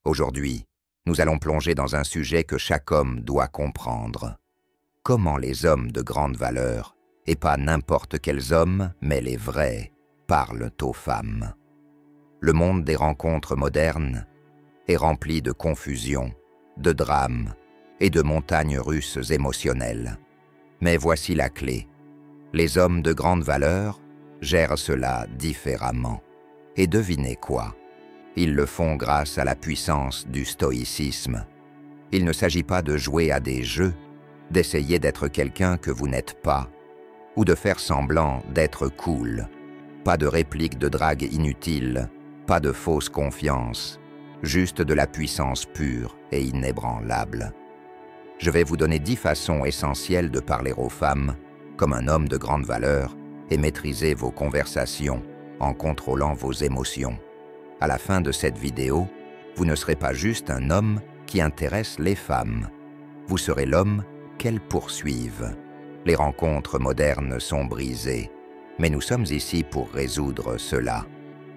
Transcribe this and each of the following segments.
Aujourd'hui, nous allons plonger dans un sujet que chaque homme doit comprendre. Comment les hommes de grande valeur, et pas n'importe quels hommes, mais les vrais, parlent aux femmes. Le monde des rencontres modernes est rempli de confusion, de drames et de montagnes russes émotionnelles. Mais voici la clé. Les hommes de grande valeur gèrent cela différemment. Et devinez quoi? Ils le font grâce à la puissance du stoïcisme. Il ne s'agit pas de jouer à des jeux, d'essayer d'être quelqu'un que vous n'êtes pas, ou de faire semblant d'être cool. Pas de répliques de drague inutiles, pas de fausse confiance, juste de la puissance pure et inébranlable. Je vais vous donner 10 façons essentielles de parler aux femmes comme un homme de grande valeur et maîtriser vos conversations en contrôlant vos émotions. À la fin de cette vidéo, vous ne serez pas juste un homme qui intéresse les femmes. Vous serez l'homme qu'elles poursuivent. Les rencontres modernes sont brisées, mais nous sommes ici pour résoudre cela.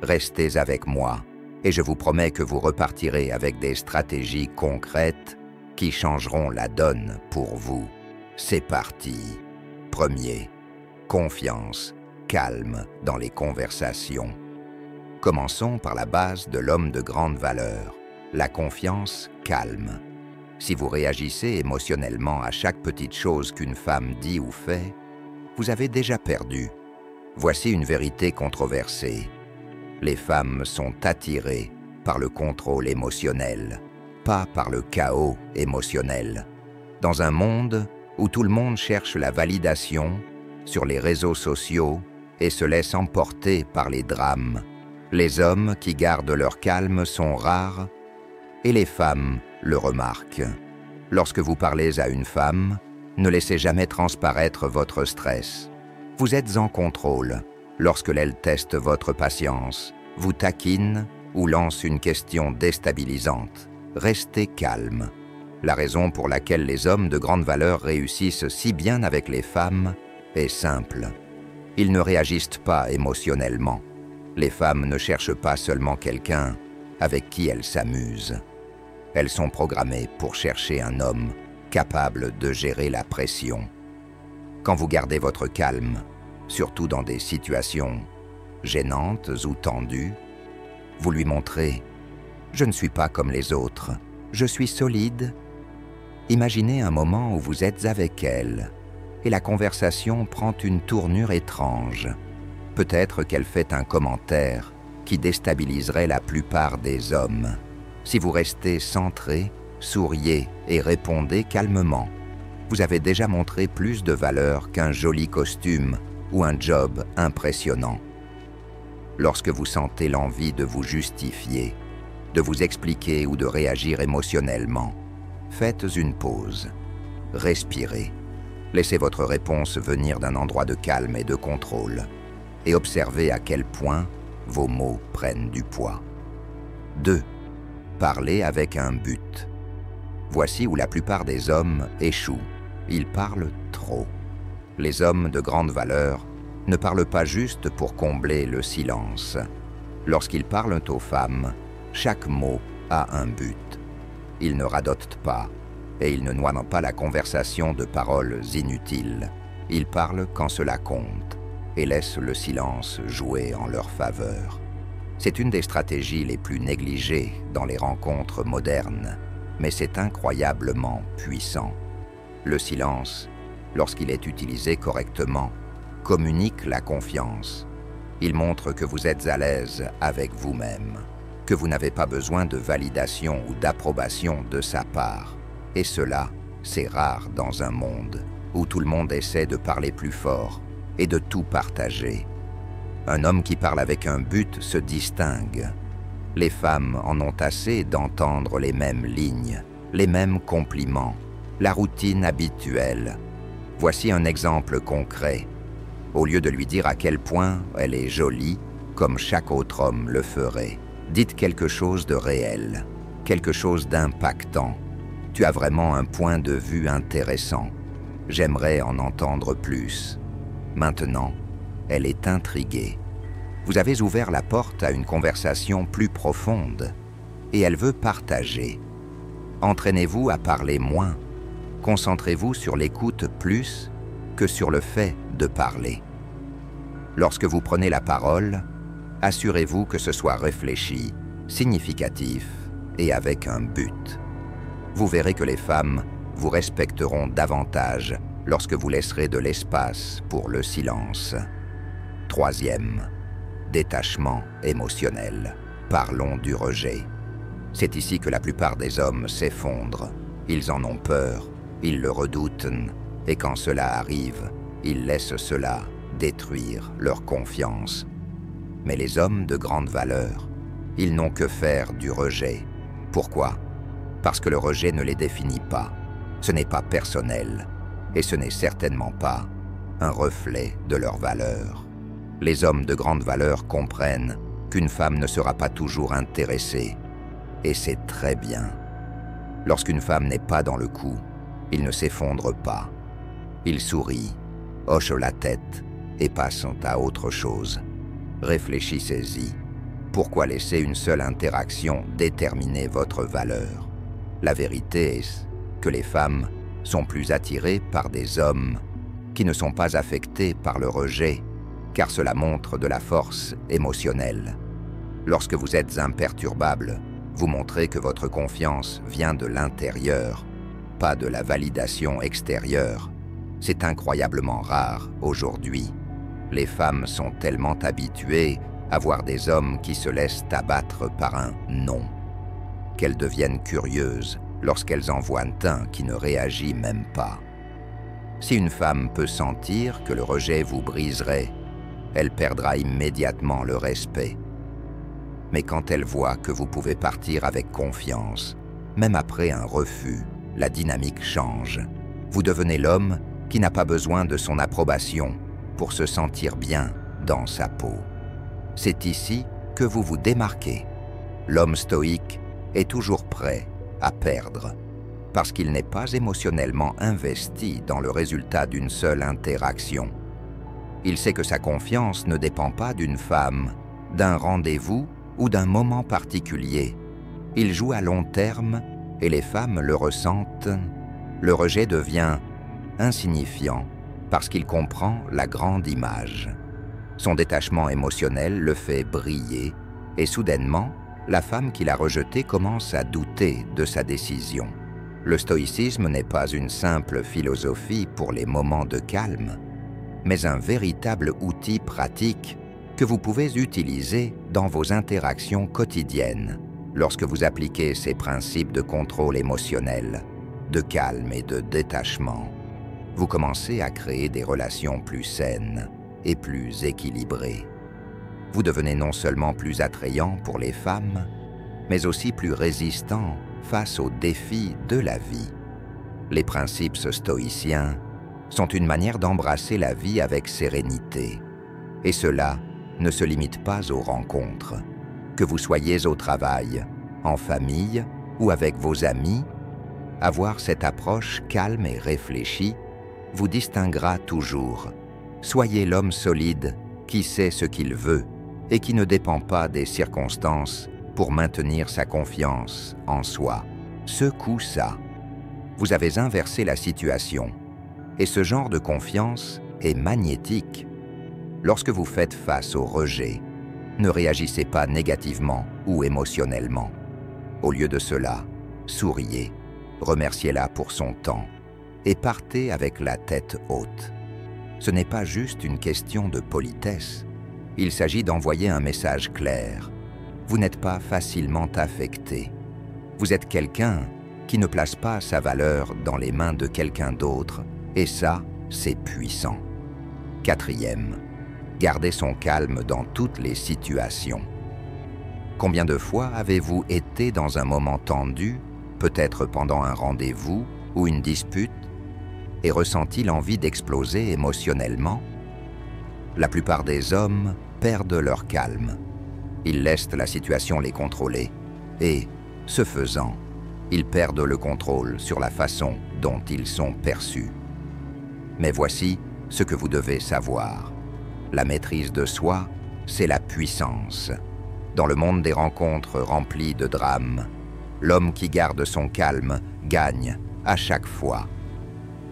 Restez avec moi et je vous promets que vous repartirez avec des stratégies concrètes qui changeront la donne pour vous. C'est parti. Premier, confiance, calme dans les conversations. Commençons par la base de l'homme de grande valeur, la confiance calme. Si vous réagissez émotionnellement à chaque petite chose qu'une femme dit ou fait, vous avez déjà perdu. Voici une vérité controversée. Les femmes sont attirées par le contrôle émotionnel, pas par le chaos émotionnel. Dans un monde où tout le monde cherche la validation sur les réseaux sociaux et se laisse emporter par les drames, les hommes qui gardent leur calme sont rares et les femmes le remarquent. Lorsque vous parlez à une femme, ne laissez jamais transparaître votre stress. Vous êtes en contrôle lorsqu'elle teste votre patience, vous taquine ou lance une question déstabilisante. Restez calme. La raison pour laquelle les hommes de grande valeur réussissent si bien avec les femmes est simple. Ils ne réagissent pas émotionnellement. Les femmes ne cherchent pas seulement quelqu'un avec qui elles s'amusent. Elles sont programmées pour chercher un homme capable de gérer la pression. Quand vous gardez votre calme, surtout dans des situations gênantes ou tendues, vous lui montrez « Je ne suis pas comme les autres, je suis solide ». Imaginez un moment où vous êtes avec elle et la conversation prend une tournure étrange. Peut-être qu'elle fait un commentaire qui déstabiliserait la plupart des hommes. Si vous restez centré, souriez et répondez calmement, vous avez déjà montré plus de valeur qu'un joli costume ou un job impressionnant. Lorsque vous sentez l'envie de vous justifier, de vous expliquer ou de réagir émotionnellement, faites une pause. Respirez. Laissez votre réponse venir d'un endroit de calme et de contrôle et observez à quel point vos mots prennent du poids. 2. Parlez avec un but. Voici où la plupart des hommes échouent. Ils parlent trop. Les hommes de grande valeur ne parlent pas juste pour combler le silence. Lorsqu'ils parlent aux femmes, chaque mot a un but. Ils ne radotent pas et ils ne noient pas la conversation de paroles inutiles. Ils parlent quand cela compte et laissent le silence jouer en leur faveur. C'est une des stratégies les plus négligées dans les rencontres modernes, mais c'est incroyablement puissant. Le silence, lorsqu'il est utilisé correctement, communique la confiance. Il montre que vous êtes à l'aise avec vous-même, que vous n'avez pas besoin de validation ou d'approbation de sa part. Et cela, c'est rare dans un monde où tout le monde essaie de parler plus fort et de tout partager. Un homme qui parle avec un but se distingue. Les femmes en ont assez d'entendre les mêmes lignes, les mêmes compliments, la routine habituelle. Voici un exemple concret. Au lieu de lui dire à quel point elle est jolie, comme chaque autre homme le ferait, dites quelque chose de réel, quelque chose d'impactant. Tu as vraiment un point de vue intéressant. J'aimerais en entendre plus. Maintenant, elle est intriguée. Vous avez ouvert la porte à une conversation plus profonde. et elle veut partager. Entraînez-vous à parler moins. Concentrez-vous sur l'écoute plus que sur le fait de parler. Lorsque vous prenez la parole, assurez-vous que ce soit réfléchi, significatif et avec un but. Vous verrez que les femmes vous respecteront davantage lorsque vous laisserez de l'espace pour le silence. Troisième, détachement émotionnel. Parlons du rejet. C'est ici que la plupart des hommes s'effondrent. Ils en ont peur, ils le redoutent, et quand cela arrive, ils laissent cela détruire leur confiance. Mais les hommes de grande valeur, ils n'ont que faire du rejet. Pourquoi? Parce que le rejet ne les définit pas. Ce n'est pas personnel, et ce n'est certainement pas un reflet de leur valeur. Les hommes de grande valeur comprennent qu'une femme ne sera pas toujours intéressée, et c'est très bien. Lorsqu'une femme n'est pas dans le coup, ils ne s'effondrent pas. Ils sourient, hochent la tête et passent à autre chose. Réfléchissez-y. Pourquoi laisser une seule interaction déterminer votre valeur? La vérité est que les femmes sont plus attirées par des hommes qui ne sont pas affectés par le rejet, car cela montre de la force émotionnelle. Lorsque vous êtes imperturbable, vous montrez que votre confiance vient de l'intérieur, pas de la validation extérieure. C'est incroyablement rare aujourd'hui. Les femmes sont tellement habituées à voir des hommes qui se laissent abattre par un « non » qu'elles deviennent curieuses lorsqu'elles en voient un qui ne réagit même pas. Si une femme peut sentir que le rejet vous briserait, elle perdra immédiatement le respect. Mais quand elle voit que vous pouvez partir avec confiance, même après un refus, la dynamique change. Vous devenez l'homme qui n'a pas besoin de son approbation pour se sentir bien dans sa peau. C'est ici que vous vous démarquez. L'homme stoïque est toujours prêt à perdre, parce qu'il n'est pas émotionnellement investi dans le résultat d'une seule interaction. Il sait que sa confiance ne dépend pas d'une femme, d'un rendez-vous ou d'un moment particulier. Il joue à long terme et les femmes le ressentent. Le rejet devient insignifiant parce qu'il comprend la grande image. Son détachement émotionnel le fait briller et soudainement, la femme qui l'a rejeté commence à douter de sa décision. Le stoïcisme n'est pas une simple philosophie pour les moments de calme, mais un véritable outil pratique que vous pouvez utiliser dans vos interactions quotidiennes lorsque vous appliquez ces principes de contrôle émotionnel, de calme et de détachement. Vous commencez à créer des relations plus saines et plus équilibrées. Vous devenez non seulement plus attrayant pour les femmes, mais aussi plus résistant face aux défis de la vie. Les principes stoïciens sont une manière d'embrasser la vie avec sérénité. Et cela ne se limite pas aux rencontres. Que vous soyez au travail, en famille ou avec vos amis, avoir cette approche calme et réfléchie vous distinguera toujours. Soyez l'homme solide qui sait ce qu'il veut et qui ne dépend pas des circonstances pour maintenir sa confiance en soi. Ce coup-ça, vous avez inversé la situation. Et ce genre de confiance est magnétique. Lorsque vous faites face au rejet, ne réagissez pas négativement ou émotionnellement. Au lieu de cela, souriez, remerciez-la pour son temps et partez avec la tête haute. Ce n'est pas juste une question de politesse. Il s'agit d'envoyer un message clair. Vous n'êtes pas facilement affecté. Vous êtes quelqu'un qui ne place pas sa valeur dans les mains de quelqu'un d'autre, et ça, c'est puissant. Quatrième, gardez son calme dans toutes les situations. Combien de fois avez-vous été dans un moment tendu, peut-être pendant un rendez-vous ou une dispute, et ressenti l'envie d'exploser émotionnellement? La plupart des hommes perdent leur calme. Ils laissent la situation les contrôler et, ce faisant, ils perdent le contrôle sur la façon dont ils sont perçus. Mais voici ce que vous devez savoir. La maîtrise de soi, c'est la puissance. Dans le monde des rencontres remplies de drames, l'homme qui garde son calme gagne à chaque fois.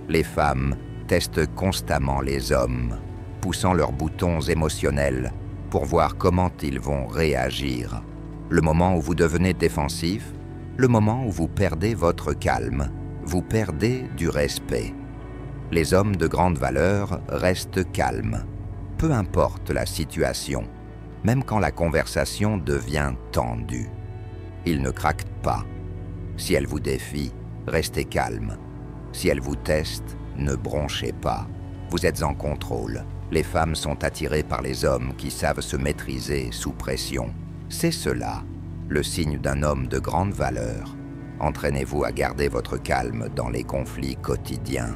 Les femmes testent constamment les hommes, poussant leurs boutons émotionnels pour voir comment ils vont réagir. Le moment où vous devenez défensif, le moment où vous perdez votre calme, vous perdez du respect. Les hommes de grande valeur restent calmes, peu importe la situation, même quand la conversation devient tendue. Ils ne craquent pas. Si elle vous défie, restez calme. Si elle vous teste, ne bronchez pas. Vous êtes en contrôle. Les femmes sont attirées par les hommes qui savent se maîtriser sous pression. C'est cela, le signe d'un homme de grande valeur. Entraînez-vous à garder votre calme dans les conflits quotidiens.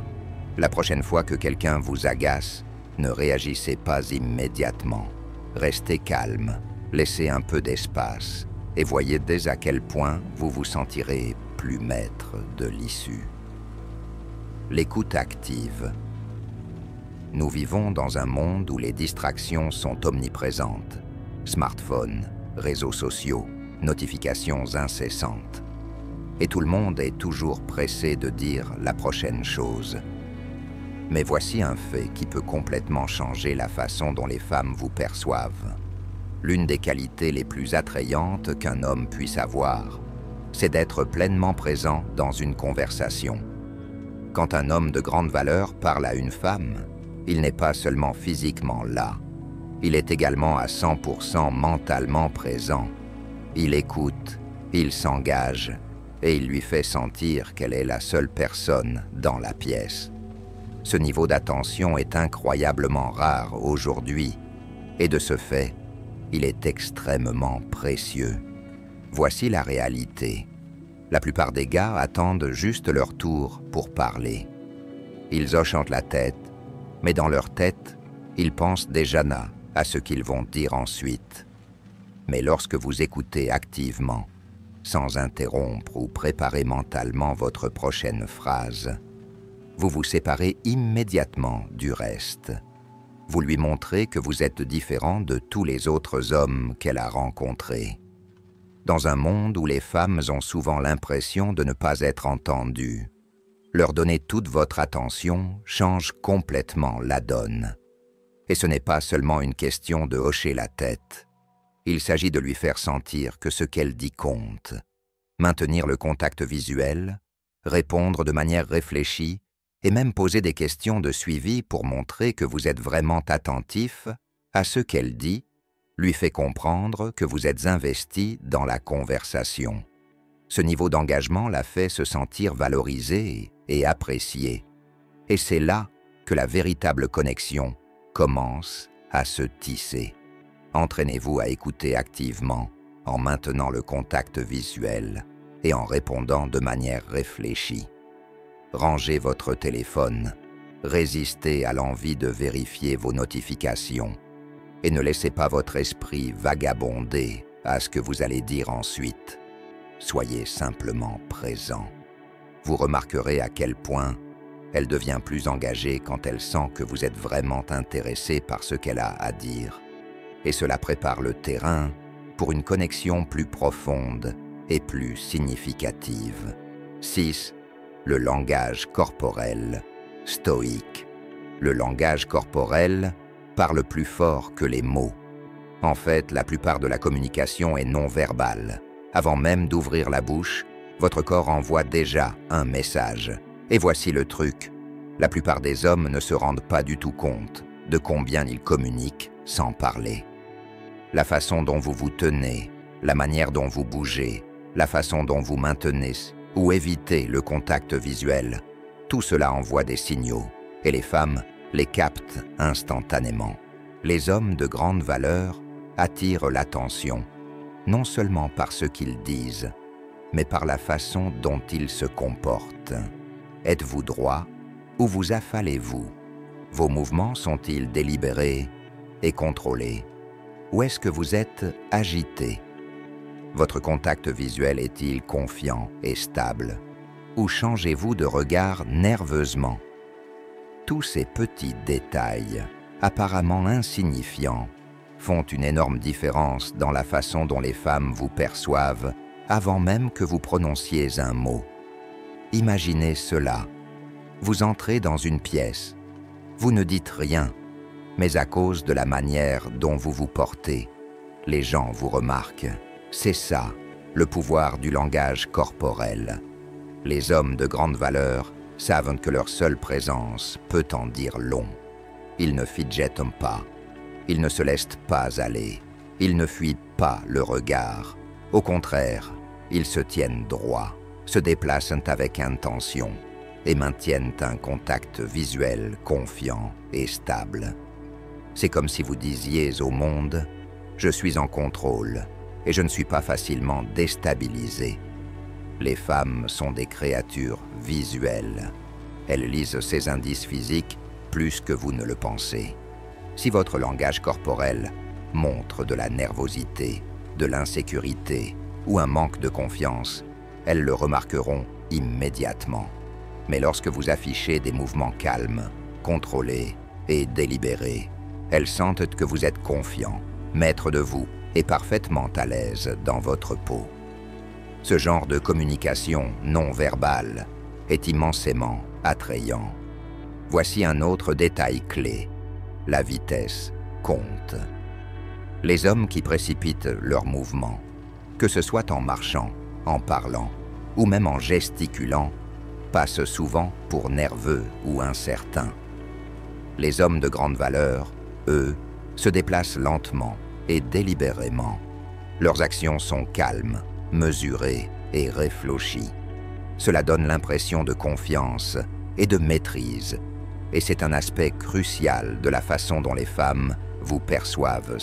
La prochaine fois que quelqu'un vous agace, ne réagissez pas immédiatement. Restez calme, laissez un peu d'espace et voyez dès à quel point vous vous sentirez plus maître de l'issue. L'écoute active. Nous vivons dans un monde où les distractions sont omniprésentes. Smartphones, réseaux sociaux, notifications incessantes. Et tout le monde est toujours pressé de dire la prochaine chose. Mais voici un fait qui peut complètement changer la façon dont les femmes vous perçoivent. L'une des qualités les plus attrayantes qu'un homme puisse avoir, c'est d'être pleinement présent dans une conversation. Quand un homme de grande valeur parle à une femme, il n'est pas seulement physiquement là, il est également à 100% mentalement présent. Il écoute, il s'engage, et il lui fait sentir qu'elle est la seule personne dans la pièce. Ce niveau d'attention est incroyablement rare aujourd'hui, et de ce fait, il est extrêmement précieux. Voici la réalité. La plupart des gars attendent juste leur tour pour parler. Ils hochent la tête, mais dans leur tête, ils pensent déjà à ce qu'ils vont dire ensuite. Mais lorsque vous écoutez activement, sans interrompre ou préparer mentalement votre prochaine phrase, vous vous séparez immédiatement du reste. Vous lui montrez que vous êtes différent de tous les autres hommes qu'elle a rencontrés. Dans un monde où les femmes ont souvent l'impression de ne pas être entendues, leur donner toute votre attention change complètement la donne. Et ce n'est pas seulement une question de hocher la tête. Il s'agit de lui faire sentir que ce qu'elle dit compte. Maintenir le contact visuel, répondre de manière réfléchie, et même poser des questions de suivi pour montrer que vous êtes vraiment attentif à ce qu'elle dit, lui fait comprendre que vous êtes investi dans la conversation. Ce niveau d'engagement la fait se sentir valorisée et appréciée. Et c'est là que la véritable connexion commence à se tisser. Entraînez-vous à écouter activement en maintenant le contact visuel et en répondant de manière réfléchie. Rangez votre téléphone, résistez à l'envie de vérifier vos notifications et ne laissez pas votre esprit vagabonder à ce que vous allez dire ensuite. Soyez simplement présent. Vous remarquerez à quel point elle devient plus engagée quand elle sent que vous êtes vraiment intéressé par ce qu'elle a à dire. Et cela prépare le terrain pour une connexion plus profonde et plus significative. 6. Le langage corporel stoïque. Le langage corporel parle plus fort que les mots. En fait, la plupart de la communication est non verbale. Avant même d'ouvrir la bouche, votre corps envoie déjà un message. Et voici le truc. La plupart des hommes ne se rendent pas du tout compte de combien ils communiquent sans parler. La façon dont vous vous tenez, la manière dont vous bougez, la façon dont vous maintenez ou évitez le contact visuel, tout cela envoie des signaux et les femmes les captent instantanément. Les hommes de grande valeur attirent l'attention, non seulement par ce qu'ils disent, mais par la façon dont ils se comportent. Êtes-vous droit ou vous affalez-vous? Vos mouvements sont-ils délibérés et contrôlés? Ou est-ce que vous êtes agité? Votre contact visuel est-il confiant et stable? Ou changez-vous de regard nerveusement? Tous ces petits détails, apparemment insignifiants, font une énorme différence dans la façon dont les femmes vous perçoivent avant même que vous prononciez un mot. Imaginez cela. Vous entrez dans une pièce. Vous ne dites rien, mais à cause de la manière dont vous vous portez, les gens vous remarquent. C'est ça, le pouvoir du langage corporel. Les hommes de grande valeur savent que leur seule présence peut en dire long. Ils ne fidgetent pas. Ils ne se laissent pas aller. Ils ne fuient pas le regard. Au contraire, ils se tiennent droit, se déplacent avec intention et maintiennent un contact visuel confiant et stable. C'est comme si vous disiez au monde « Je suis en contrôle et je ne suis pas facilement déstabilisé ». Les femmes sont des créatures visuelles. Elles lisent ces indices physiques plus que vous ne le pensez. Si votre langage corporel montre de la nervosité, de l'insécurité ou un manque de confiance, elles le remarqueront immédiatement. Mais lorsque vous affichez des mouvements calmes, contrôlés et délibérés, elles sentent que vous êtes confiant, maître de vous et parfaitement à l'aise dans votre peau. Ce genre de communication non verbale est immensément attrayant. Voici un autre détail clé. La vitesse compte. Les hommes qui précipitent leurs mouvements, que ce soit en marchant, en parlant ou même en gesticulant, passent souvent pour nerveux ou incertains. Les hommes de grande valeur, eux, se déplacent lentement et délibérément. Leurs actions sont calmes, mesurées et réfléchies. Cela donne l'impression de confiance et de maîtrise, et c'est un aspect crucial de la façon dont les femmes vous perçoivent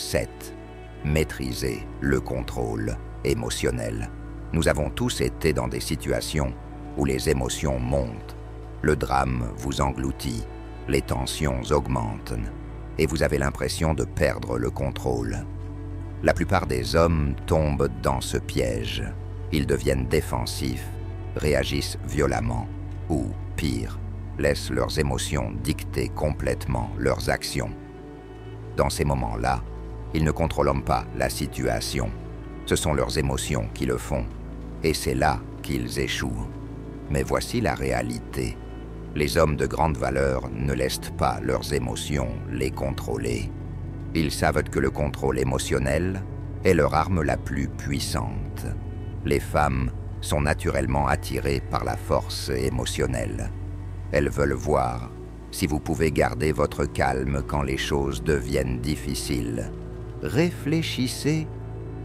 maîtriser le contrôle émotionnel. Nous avons tous été dans des situations où les émotions montent, le drame vous engloutit, les tensions augmentent, et vous avez l'impression de perdre le contrôle. La plupart des hommes tombent dans ce piège. Ils deviennent défensifs, réagissent violemment, ou, pire, laissent leurs émotions dicter complètement leurs actions. Dans ces moments-là, ils ne contrôlent pas la situation. Ce sont leurs émotions qui le font, et c'est là qu'ils échouent. Mais voici la réalité. Les hommes de grande valeur ne laissent pas leurs émotions les contrôler. Ils savent que le contrôle émotionnel est leur arme la plus puissante. Les femmes sont naturellement attirées par la force émotionnelle. Elles veulent voir si vous pouvez garder votre calme quand les choses deviennent difficiles. Réfléchissez.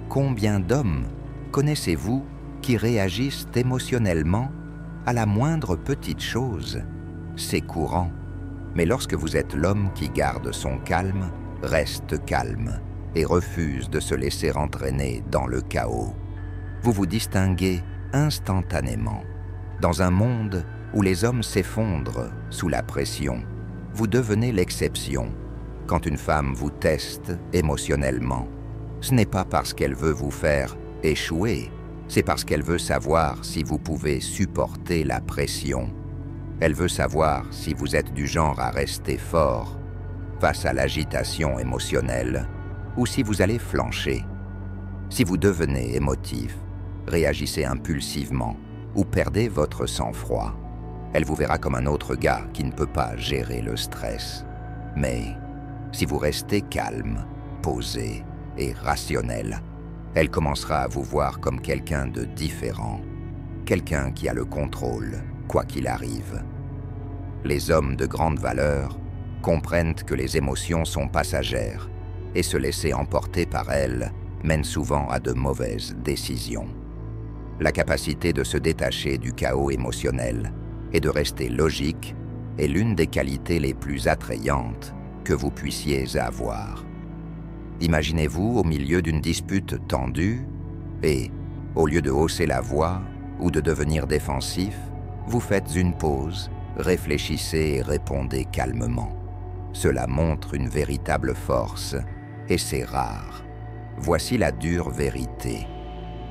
Combien d'hommes connaissez-vous qui réagissent émotionnellement à la moindre petite chose? C'est courant. Mais lorsque vous êtes l'homme qui garde son calme, reste calme et refuse de se laisser entraîner dans le chaos, vous vous distinguez instantanément. Dans un monde où les hommes s'effondrent sous la pression, vous devenez l'exception. Quand une femme vous teste émotionnellement, ce n'est pas parce qu'elle veut vous faire échouer, c'est parce qu'elle veut savoir si vous pouvez supporter la pression. Elle veut savoir si vous êtes du genre à rester fort face à l'agitation émotionnelle ou si vous allez flancher. Si vous devenez émotif, réagissez impulsivement ou perdez votre sang-froid, elle vous verra comme un autre gars qui ne peut pas gérer le stress. Mais si vous restez calme, posé et rationnel, elle commencera à vous voir comme quelqu'un de différent, quelqu'un qui a le contrôle, quoi qu'il arrive. Les hommes de grande valeur comprennent que les émotions sont passagères et se laisser emporter par elles mène souvent à de mauvaises décisions. La capacité de se détacher du chaos émotionnel et de rester logique est l'une des qualités les plus attrayantes que vous puissiez avoir. Imaginez-vous au milieu d'une dispute tendue et, au lieu de hausser la voix ou de devenir défensif, vous faites une pause, réfléchissez et répondez calmement. Cela montre une véritable force et c'est rare. Voici la dure vérité.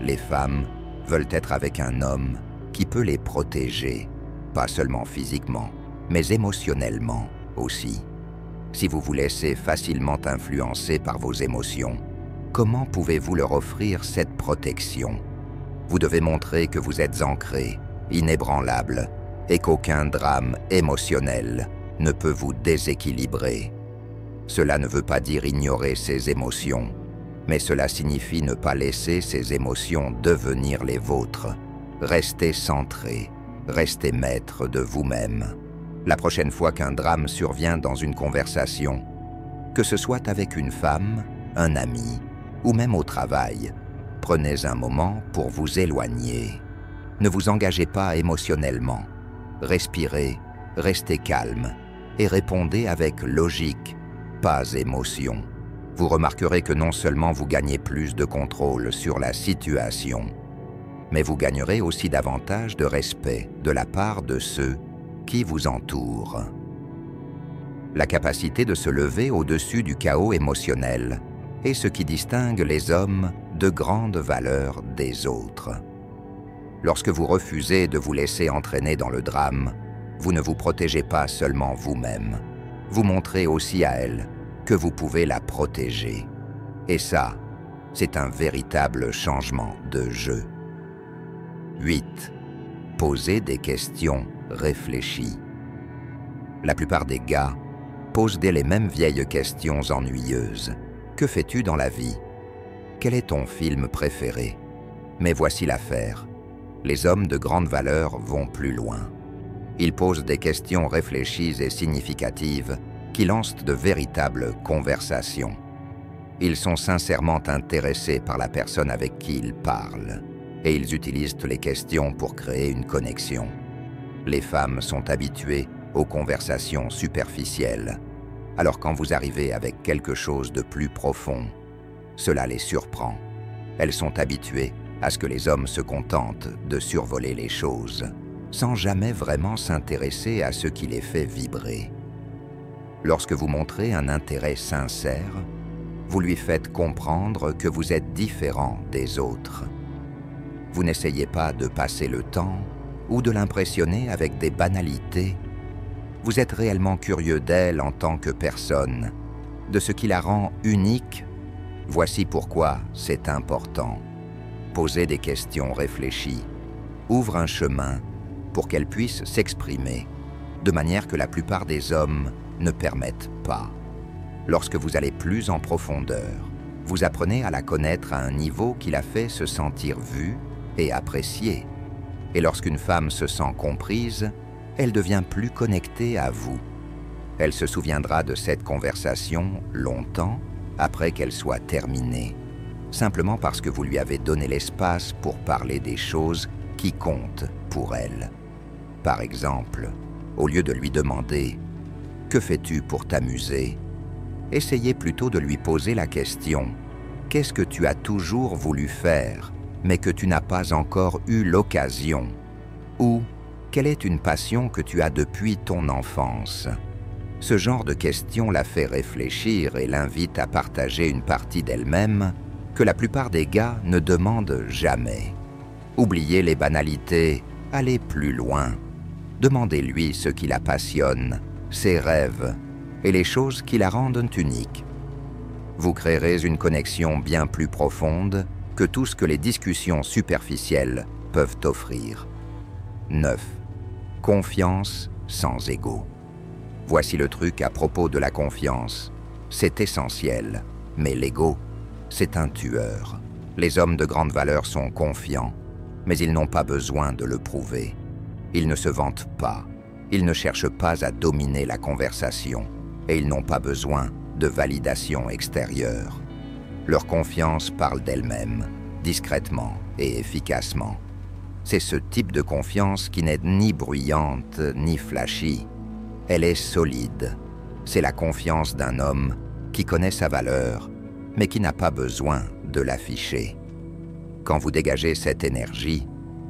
Les femmes veulent être avec un homme qui peut les protéger, pas seulement physiquement, mais émotionnellement aussi. Si vous vous laissez facilement influencer par vos émotions, comment pouvez-vous leur offrir cette protection? Vous devez montrer que vous êtes ancré, inébranlable, et qu'aucun drame émotionnel ne peut vous déséquilibrer. Cela ne veut pas dire ignorer ses émotions, mais cela signifie ne pas laisser ces émotions devenir les vôtres. Restez centré, restez maître de vous-même. La prochaine fois qu'un drame survient dans une conversation, que ce soit avec une femme, un ami ou même au travail, prenez un moment pour vous éloigner. Ne vous engagez pas émotionnellement. Respirez, restez calme et répondez avec logique, pas émotion. Vous remarquerez que non seulement vous gagnez plus de contrôle sur la situation, mais vous gagnerez aussi davantage de respect de la part de ceux qui vous entourent. La capacité de se lever au-dessus du chaos émotionnel est ce qui distingue les hommes de grande valeur des autres. Lorsque vous refusez de vous laisser entraîner dans le drame, vous ne vous protégez pas seulement vous-même, vous montrez aussi à elle que vous pouvez la protéger. Et ça, c'est un véritable changement de jeu. 8. Posez des questions réfléchies. La plupart des gars posent les mêmes vieilles questions ennuyeuses. Que fais-tu dans la vie? Quel est ton film préféré? Mais voici l'affaire. Les hommes de grande valeur vont plus loin. Ils posent des questions réfléchies et significatives qui lancent de véritables conversations. Ils sont sincèrement intéressés par la personne avec qui ils parlent et ils utilisent les questions pour créer une connexion. Les femmes sont habituées aux conversations superficielles. Alors quand vous arrivez avec quelque chose de plus profond, cela les surprend. Elles sont habituées à ce que les hommes se contentent de survoler les choses, sans jamais vraiment s'intéresser à ce qui les fait vibrer. Lorsque vous montrez un intérêt sincère, vous lui faites comprendre que vous êtes différent des autres. Vous n'essayez pas de passer le temps ou de l'impressionner avec des banalités. Vous êtes réellement curieux d'elle en tant que personne, de ce qui la rend unique. Voici pourquoi c'est important. Poser des questions réfléchies ouvre un chemin pour qu'elle puisse s'exprimer, de manière que la plupart des hommes ne permettent pas. Lorsque vous allez plus en profondeur, vous apprenez à la connaître à un niveau qui la fait se sentir vue et appréciée. Et lorsqu'une femme se sent comprise, elle devient plus connectée à vous. Elle se souviendra de cette conversation longtemps après qu'elle soit terminée, simplement parce que vous lui avez donné l'espace pour parler des choses qui comptent pour elle. Par exemple, au lieu de lui demander « Que fais-tu pour t'amuser ?», essayez plutôt de lui poser la question « Qu'est-ce que tu as toujours voulu faire, mais que tu n'as pas encore eu l'occasion ?» ou « Quelle est une passion que tu as depuis ton enfance ?» Ce genre de questions la fait réfléchir et l'invite à partager une partie d'elle-même que la plupart des gars ne demandent jamais. Oubliez les banalités, allez plus loin. Demandez-lui ce qui la passionne, ses rêves et les choses qui la rendent unique. Vous créerez une connexion bien plus profonde que tout ce que les discussions superficielles peuvent offrir. 9. Confiance sans ego. Voici le truc à propos de la confiance. C'est essentiel, mais l'ego, c'est un tueur. Les hommes de grande valeur sont confiants, mais ils n'ont pas besoin de le prouver. Ils ne se vantent pas, ils ne cherchent pas à dominer la conversation, et ils n'ont pas besoin de validation extérieure. Leur confiance parle d'elle-même, discrètement et efficacement. C'est ce type de confiance qui n'est ni bruyante ni flashy. Elle est solide. C'est la confiance d'un homme qui connaît sa valeur, mais qui n'a pas besoin de l'afficher. Quand vous dégagez cette énergie,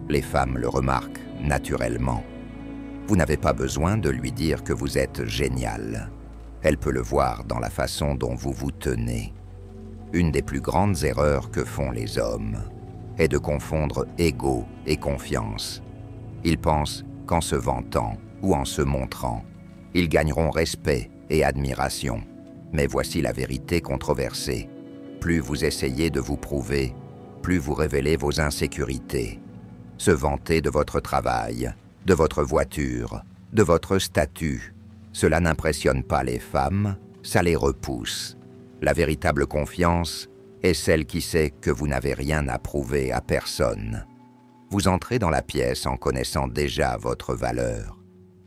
les femmes le remarquent naturellement. Vous n'avez pas besoin de lui dire que vous êtes génial. Elle peut le voir dans la façon dont vous vous tenez. Une des plus grandes erreurs que font les hommes est de confondre ego et confiance. Ils pensent qu'en se vantant ou en se montrant, ils gagneront respect et admiration. Mais voici la vérité controversée. Plus vous essayez de vous prouver, plus vous révélez vos insécurités. Se vanter de votre travail, de votre voiture, de votre statut, cela n'impressionne pas les femmes, ça les repousse. La véritable confiance est celle qui sait que vous n'avez rien à prouver à personne. Vous entrez dans la pièce en connaissant déjà votre valeur.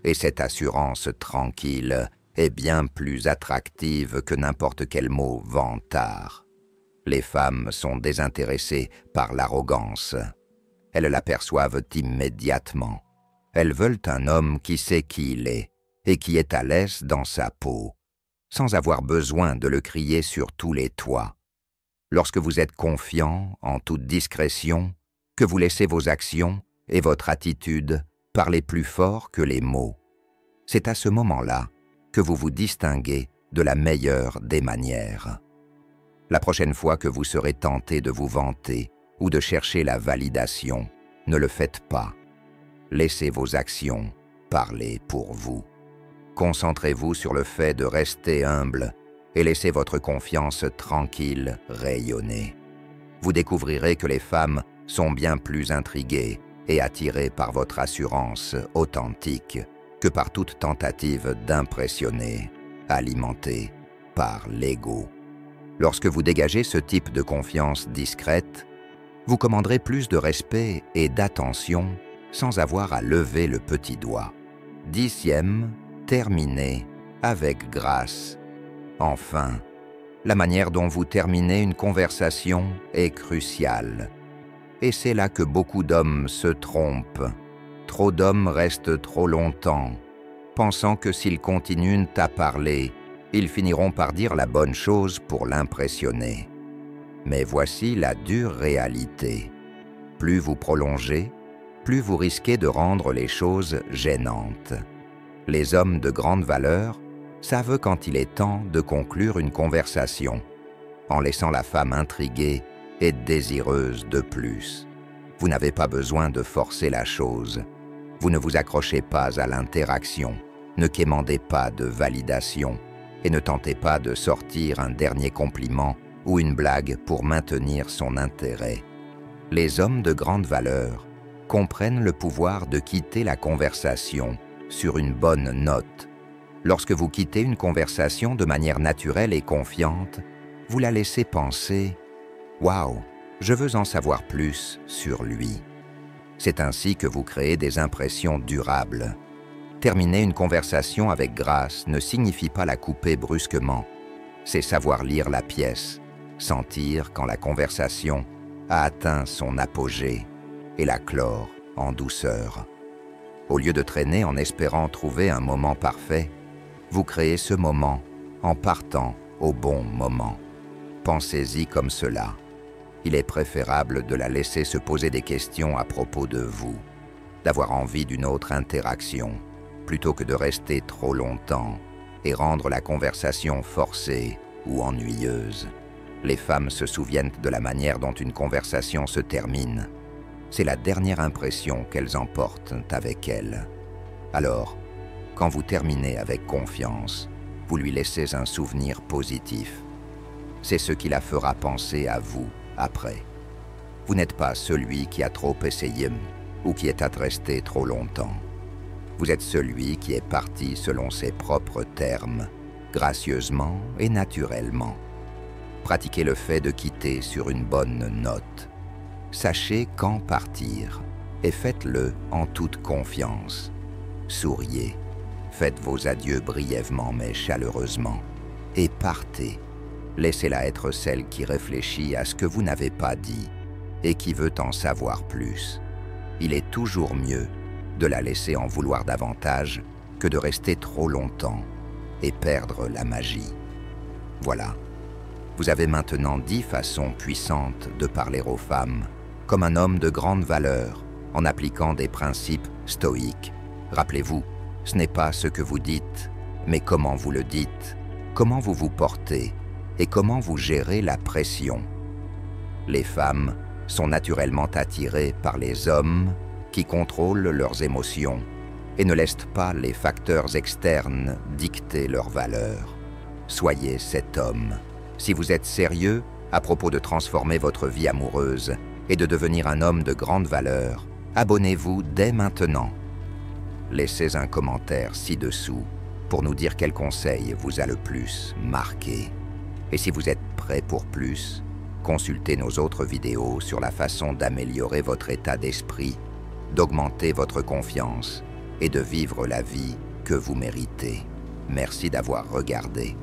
Et cette assurance tranquille est bien plus attractive que n'importe quel mot vantard. Les femmes sont désintéressées par l'arrogance. Elles l'aperçoivent immédiatement. Elles veulent un homme qui sait qui il est et qui est à l'aise dans sa peau, sans avoir besoin de le crier sur tous les toits. Lorsque vous êtes confiant, en toute discrétion, que vous laissez vos actions et votre attitude parler plus fort que les mots, c'est à ce moment-là que vous vous distinguez de la meilleure des manières. La prochaine fois que vous serez tenté de vous vanter ou de chercher la validation, ne le faites pas. Laissez vos actions parler pour vous. Concentrez-vous sur le fait de rester humble et laissez votre confiance tranquille rayonner. Vous découvrirez que les femmes sont bien plus intriguées et attirées par votre assurance authentique que par toute tentative d'impressionner, alimentée par l'ego. Lorsque vous dégagez ce type de confiance discrète, vous commanderez plus de respect et d'attention sans avoir à lever le petit doigt. 10e, terminez avec grâce. Enfin, la manière dont vous terminez une conversation est cruciale. Et c'est là que beaucoup d'hommes se trompent. Trop d'hommes restent trop longtemps, pensant que s'ils continuent à parler, ils finiront par dire la bonne chose pour l'impressionner. Mais voici la dure réalité. Plus vous prolongez, plus vous risquez de rendre les choses gênantes. Les hommes de grande valeur savent quand il est temps de conclure une conversation, en laissant la femme intriguée et désireuse de plus. Vous n'avez pas besoin de forcer la chose. Vous ne vous accrochez pas à l'interaction, ne quémandez pas de validation et ne tentez pas de sortir un dernier compliment ou une blague pour maintenir son intérêt. Les hommes de grande valeur comprennent le pouvoir de quitter la conversation sur une bonne note. Lorsque vous quittez une conversation de manière naturelle et confiante, vous la laissez penser « Waouh, je veux en savoir plus sur lui ». C'est ainsi que vous créez des impressions durables. Terminer une conversation avec grâce ne signifie pas la couper brusquement. C'est savoir lire la pièce, sentir quand la conversation a atteint son apogée et la clore en douceur. Au lieu de traîner en espérant trouver un moment parfait, vous créez ce moment en partant au bon moment. Pensez-y comme cela. Il est préférable de la laisser se poser des questions à propos de vous, d'avoir envie d'une autre interaction, plutôt que de rester trop longtemps et rendre la conversation forcée ou ennuyeuse. Les femmes se souviennent de la manière dont une conversation se termine. C'est la dernière impression qu'elles emportent avec elles. Alors, quand vous terminez avec confiance, vous lui laissez un souvenir positif. C'est ce qui la fera penser à vous après. Vous n'êtes pas celui qui a trop essayé ou qui est resté trop longtemps. Vous êtes celui qui est parti selon ses propres termes, gracieusement et naturellement. Pratiquez le fait de quitter sur une bonne note. Sachez quand partir et faites-le en toute confiance. Souriez, faites vos adieux brièvement mais chaleureusement et partez. Laissez-la être celle qui réfléchit à ce que vous n'avez pas dit et qui veut en savoir plus. Il est toujours mieux de la laisser en vouloir davantage que de rester trop longtemps et perdre la magie. Voilà, vous avez maintenant 10 façons puissantes de parler aux femmes comme un homme de grande valeur en appliquant des principes stoïques. Rappelez-vous, ce n'est pas ce que vous dites, mais comment vous le dites, comment vous vous portez et comment vous gérez la pression. Les femmes sont naturellement attirées par les hommes qui contrôlent leurs émotions et ne laissent pas les facteurs externes dicter leurs valeurs. Soyez cet homme. Si vous êtes sérieux à propos de transformer votre vie amoureuse et de devenir un homme de grande valeur, abonnez-vous dès maintenant. Laissez un commentaire ci-dessous pour nous dire quel conseil vous a le plus marqué. Et si vous êtes prêt pour plus, consultez nos autres vidéos sur la façon d'améliorer votre état d'esprit, d'augmenter votre confiance et de vivre la vie que vous méritez. Merci d'avoir regardé.